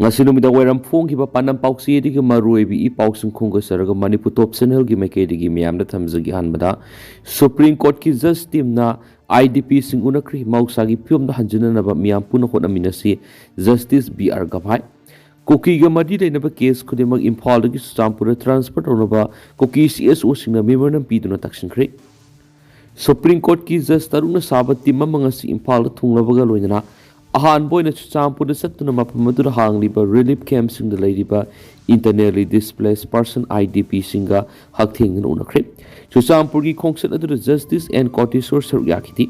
ngasi numida wairam phong ki ba panam pauksi di ki maroi bi i pausing khong ko saraga manipur top channel gi make di gi miam da thamjagi hanbada supreme court ki just team na IDP sing unakri mausa gi pyom da hanjuna na ba miam puna khona minasi justice BR Gabai Kuki ga madi de na ba case khudi mag imphal gi stampura transfer ona ba Kuki CSO sing na memorandum pi duna takshin khri Supreme Court ki just taruna saba team mangasi imphal thungla ba ga loina ahan boina champura satuna ma phamadu hangli ba relief camp sing da lady ba internally displaced person IDP singa hakthing na unakhri Chusampur ki khongset adu justice and court resource yakiti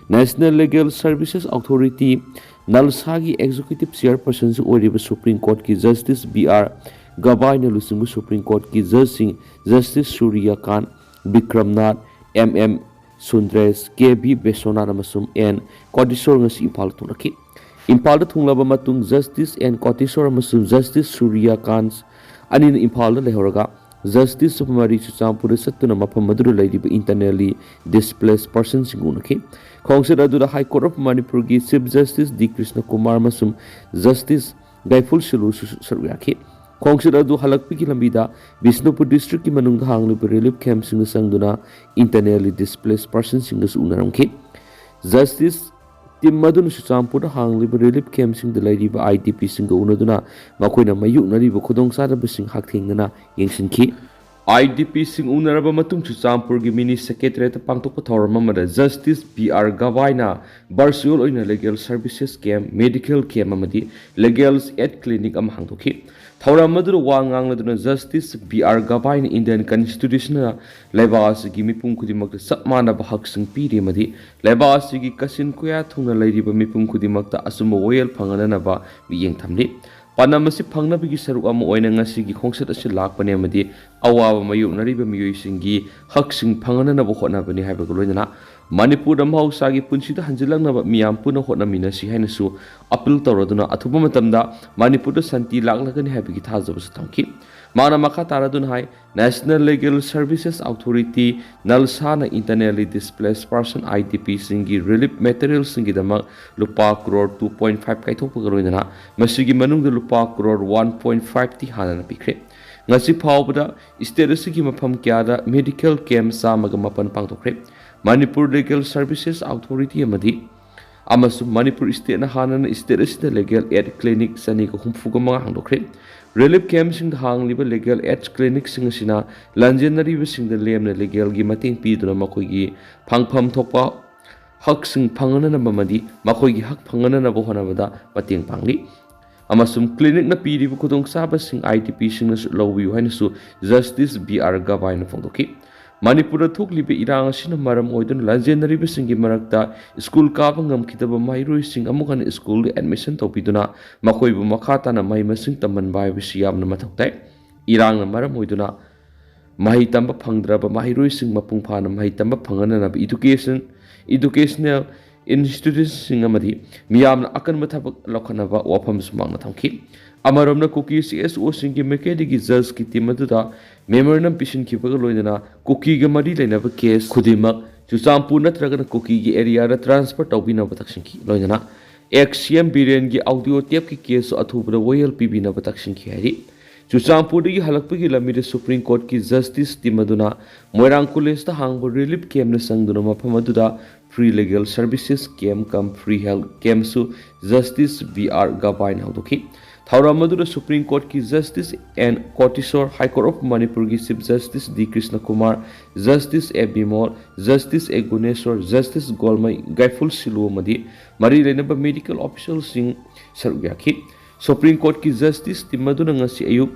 National Legal Services Authority Nalsagi Executive Chairperson Oriba Supreme Court ki Justice BR Gabai na lusingu Supreme Court ki Justice Surya Khan Bikramnath MM Sundres KB Besona namasum and Kodisor ngasi impal tunaki impal da thunglaba matung Justice and Kodisor namasum Justice Surya Khan's anin impal da lehoraga Justice of Mari Chusampur Satuna Mapamadu Lady internally displaced persons Gunaki. Khongset adu High Court of Manipur gi Chief Justice D Krishna Kumar Masum Justice Gaiful Shilu Saryaki. Khongset adu halakpi ki lambida Bishnupur District ki manung hangli relief camp singa sangduna internally displaced persons singa unaramki. Justice Tim Madun Chusampur hangli relief camp sing the lady ba IDP singa unaduna makoina mayuk nari ba khudong sada bising hakthingna yengsinki IDP sing unaraba matung Chusampur gi mini secretariat pangtok pathorma mada Justice BR Gawaina Barsul oina legal services camp medical camp amadi legal aid clinic am hangtoki Thora Madura Wangang Laduna Justice BR Gawaina Indian Constitutional Lebas gi mipung kudimak sapmana bahak sing piri madi Lebas gi kasin kuya thungna lady ba mipung kudimakta asuma oil phangana ba biyeng thamli Panamasi Pangna Bigi Saru Am Oinangasi Kongset as Lakpanemadi, Awa Mayu Nariba Musingi, Huxing Pangana Hotna Bani Habagulina, Manipur Mau Sagi Punchita Hanzilanga Miam Puna Hotna Minasi Hanesu, Apil Toroduna, Atubumatamda, Manipur Santi Laglagan Habitaz of Stanki, Mana Makataradun High, National Legal Services Authority, Nalsana Internally Displaced Person IDP Singi Relief Materials Singidama, Lupa Crore 2.5 Kaitopagarina, Masigi Manung the Lupa Crore 1.5 Tihana Pikre. Ngasi Paubada, Isterasiki Mapam Kiada, Medical Camp Samagamapan Pangtokre, Manipur Legal Services Authority Amadi, Amasu Manipur State Hanan Isteris the Legal Aid Clinic Sanika Humfugama Handokre. Relief camps in the hang liba legal aid clinic singasina lanjenari sing the lem legal gi mating pi duna makoigi phangpham thokpa hak sing phangana na mamadi makoigi hak phangana na bohana bada pating pangli amasum clinic na pi ri bu khudong saba sing ITP sing na lowi haina su Justice BR Gabai na phongdoki Manipur thuk libe irang sina maram oidun lanjenari singi marakta school kaba ngam kitaba mairoi sing amukan school admission topiduna makoi bu makhata na mai masing taman bai bisiam na mathoktai irang na maram oiduna mahi tamba phangdraba mairoi sing mapung phana mahi tamba phangana na educational institutions sing amadi miyam na akan mathabak lokhana ba wafam sumang na thamki Amaromna Kuki CSO singi mekedi judge ki timaduda memorandum pishin ki bagaloina Kuki ga mari leinaba case khudima Chusampur natraga Kuki gi area ra transfer tawbina batakshin ki loina Case N Biren gi audio tape ki case athubra royal PB na batakshin ki hari Chusampur gi halakpa gi lamide Supreme Court ki justice timaduna Moirang College ta hangbo relief camp na sangduna mapamaduda free legal services camp come free health camp su Justice BR Gabai na doki Thawra Madura Supreme Court ki Justice and Kotisor High Court of Manipur ki Chief Justice D Krishna Kumar, Justice A Bimol, Justice A Guneswar, Justice Golmai Gaiful Silu Madi, Mari Renaba Medical Official Singh Sarugyaki, Supreme Court ki Justice Timaduna Ngasi Ayuk,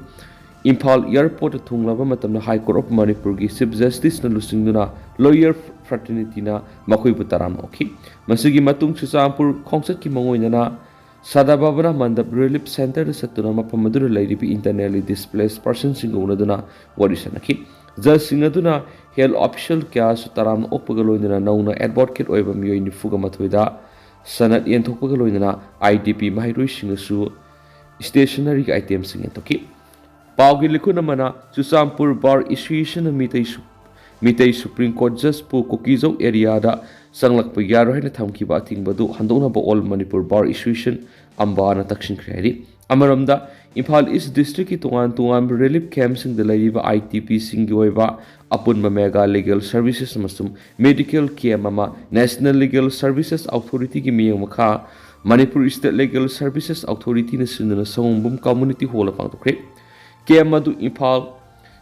Impal Airport Thunglaba Matamna High Court of Manipur ki Chief Justice na Lusingduna Lawyer Fraternity na Makoi Butaram Oki, Masigi Matung Chusampur Khongset ki Mangoina Sadababana Mandap Relief Center Satuna Mapamadura Lady internally displaced persons in Gunaduna Warisanaki. Just Singaduna Hell Official Kas Taram Opagaloina Nauna Advocate over Mio Fugamatuida Sanat Yentopagaloina IDP Mahirui Singasu stationary items in Toki. Paugi Likunamana Chusampur Bar Association of Meitei Meitei Supreme Court Judge pu Kuki Zau area da sanglakpa yaro haina thamkiba athingba du handoknaba All Manipur Bar Association ambana takshinkre hari amaramda Imphal East District ki tungan relief camp sing da laiba ITP sing gi oiba apunba mega legal services amasum medical care mama National Legal Services Authority ki miyang makha Manipur State Legal Services Authority na sinuna sangumbum community hall pangtokre care madu Imphal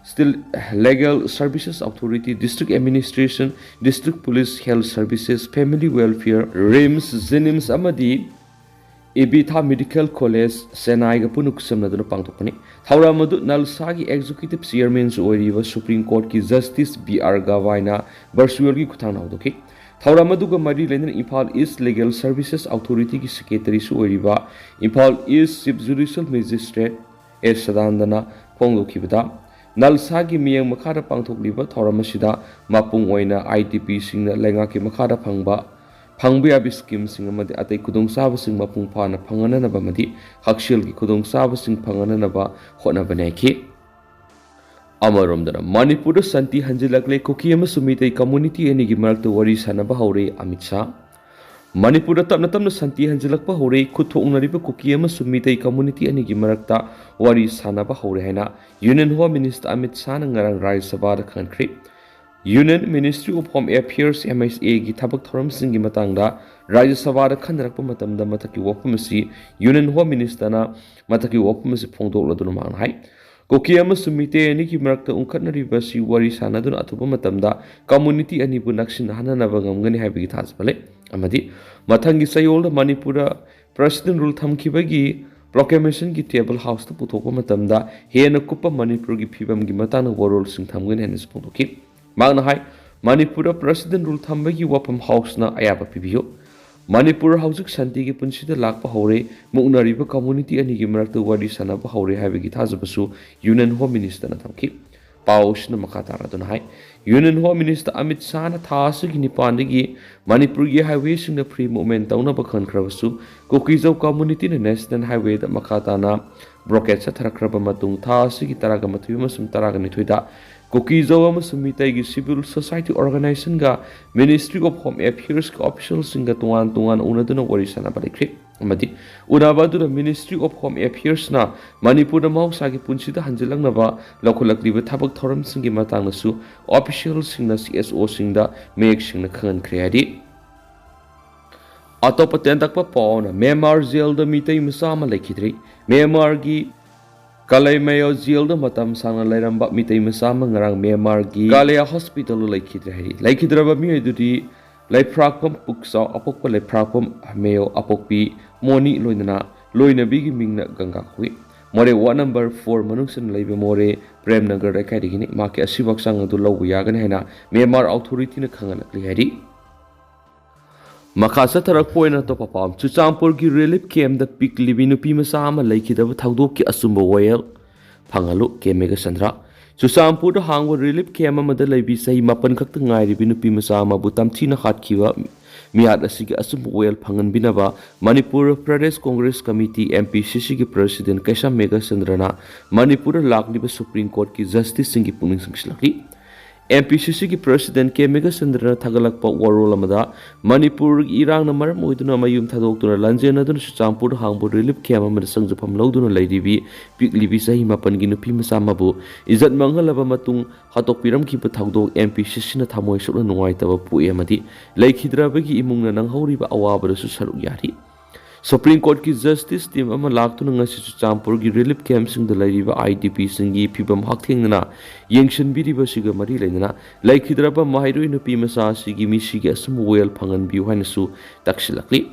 Still Legal Services Authority, District Administration, District Police Health Services, Family Welfare, RIMS, Zenims Amadi, Ibitha Medical College, Senai Punuk Samnaduna Pangtopani, Tauramadu Nalsagi Executive Chairman Oriva Supreme Court ki Justice B.R. Gavaina, Barsuelgi Kutana Doki, Tauramaduga Mari Lenin Imphal East Legal Services Authority ki Secretary Oriva, Imphal East Chief Judicial Magistrate, Sadandana Pongoki Bida. Nalsagi miyang makara pangthokliba thoramasida mapung oina ITP singna lengaki makara phangba yabi scheme sing amadi atai kudong saba sing mapung phana phangana naba madi hakshil ki kudong saba sing phangana naba hona banaki amaromdana Manipur santi hanjilakle Kuki amasung Meitei community ani gi marakta wari sanaba haure Amit Shah Manipur tapna santi hanjilakpa haure khuthoknariba Kuki amasung Meitei community ani gi marakta wari sanaba haure haina Union Home Minister Amit Shah ngarang Rajya Sabha da khankri Union Ministry of Home Affairs MSA gi thabak thoram sing gi matangda Rajya Sabha da khanrakpa matamda mathaki wapamasi Union Home Minister na mathaki wapamasi phongdokladuna manghai Kuki amasung Meitei ani gi marakta unkhatnariba si wari sanaduna athuba matamda community ani bu naksin hananaba ngamgani haibagi thasbale amadi mathangi sayol Manipura President rule thamkibagi Proclamation ki table house to putopa matamda hena kupa Manipur ki phibam gi matana warol sing thamgen henis putoki magna hai Manipura President rule thambagi wapam house na ayaba pibiyo Manipur hausik shanti ki punsida lakpa haure mugnariba community ani gi marakta wari sanaba haure haibagi thajabasu Union Home Minister na thamki Paush na makatara dun hai Union Home Minister Amit Shah na thasa gi nipandagi Manipur gi highway sing na free movement tauna bakhan krabasu Kuki Zau community na national highway da makata na broket sa tharakraba matung thasa gi taraga mathuy masum taraga nithuida Kuki Zau amasung Meitei gi civil society organization ga Ministry of Home Affairs ka officials sing ga tungan unaduna wari sana balikri amadi unabadu da Ministry of Home Affairs na Manipur da mahausa gi punsida hanjilangnaba lakhulakliba thabak thoram sing gi matang nasu officials sing na CSO sing da mek sing na khan kreadi Atopa tentakpa pauna Myanmar jail da Meitei masama laikhidri Myanmar gi Kalai Mayo jail da matam sangna lairamba Meitei masama ngarang Myanmar gi Kalaya hospital laikhidri hari laikhidraba mi edudi laiprakpam puksa apokpa laiprakpam Mayo apokpi moni loinabi gi mingna ganga hui more wa number 4 manungsan laibe more Premnagar raikadigini maki asibak sang adu lawu yagani haina Myanmar authority na khangalakli hari Makasa tarak poina to papam Chuchampur ki relief camp da pik libi nupi masama laikhidaba thagdok ki asumba wayel phangalu kemega sandra Chuchampur da hangwa relief camp amada laibi sahi mapan khakta ngairibi nupi masama bu tamthina khatkiwa miyat asigi asumba wayel phangan binaba Manipur Pradesh Congress Committee MPCC ki President Kaisa Mega Sandrana Manipur lakliba Supreme Court ki Justice singi puning sangsilakli MPCC ki President K Mega Sandrana thagalakpa warol amada Manipur irang na maram oiduna mayum thadoktura lanjena dun Chuchampur hangbu relief camp amada sangjapam lauduna laidibi piklibi sahi mapan gi nupi masamabu izat manghalaba matung hatokpiram ki pathagdok MPCC na thamoi sokna nungaitaba puye amadi laikhidrabagi imungna nanghoriba awabarasu saruk yari Supreme Court ki Justice team ama laktuna ngasi Chuchampur gi relief camp sing da lairiba IDP singi phibam hakthengna yengshan biriba siga mari leina laikhidraba mahairoi nupi masa sigi misigi asum wel phangan bi haina su taksilakli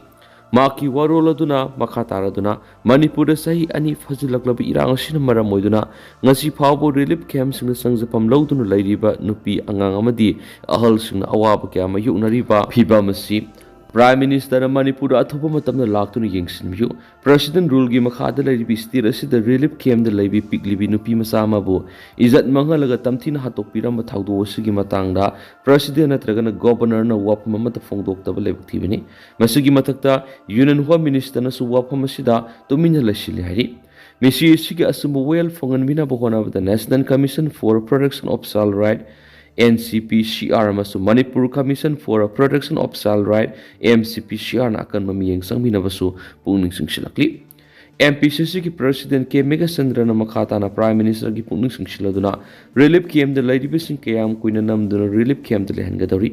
maki waroladuna makataraduna Manipur da sahi ani fajilaklabi irang sina maram moiduna ngasi phawbo relief camp sing sangjapam lauduna lairiba nupi angang amadi ahal sing awaba kya ma yuknariba phibam si Prime Minister Manipur athopa matamna laktuna yengsinbiu President rule gi makhada laibi stir asida relief camp da laibi piklibi nupi masama bu izat mangalaga tamthina hatokpiram thawdo sigi matangda President natragana Governor na wapma mata phongdoktaba leibthibini masigi matakta Union Home Minister na su wapma sida tumina lasili hari misi sigi asumbu well phongan bina bohona the National Commission for Protection of Child Right NCPCR amasung Manipur Commission for a Protection of Child Right MCPCR na akan mamiyang sangminabasu pungning singsilakli. MPCC की president के mega चंद्र मखाता prime minister की पुनिंग सिंगसिलदुना relief camp लाइरिबिसिंग कयाम कुइना नमदुना relief camp लेहनगदौरी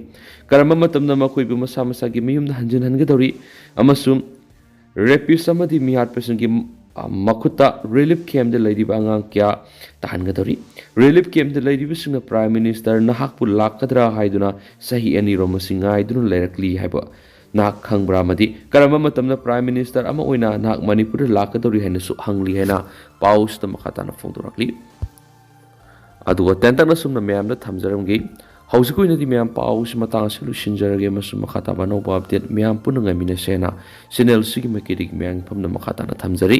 करम मतमदा मखोइबु मसा मसा की मयुमदा हंजन हनगदौरी अमसुम रेपिस अमदी मियाट पेशन की मखुता relief camp लाइरिबा अंगांग क्या ताहनगदौरी relief camp लाइरिबिसिंग prime minister नहाकपु लाकदरा हाइदुना सही अनि रोमसिंग आइदुना लेरकली हाइबा नाक खंगब्रा मदी करम मतमना प्राइम मिनिस्टर अमा ओइना नाक मणिपुर लाकदौरी हैनसु हंगली हैना पाउस त मखाताना फोंदोरकली अदुगा तेंतना सुमना मैमना थमजरमगी हौजिकुइनदी मैम पाउस मतांग सलु सिनजरगे मसु मखाता बनौ अपडेट मैम पुनंगा मिना सेना चैनल सिगी मकेरिक मैम फमना मखाताना थमजरी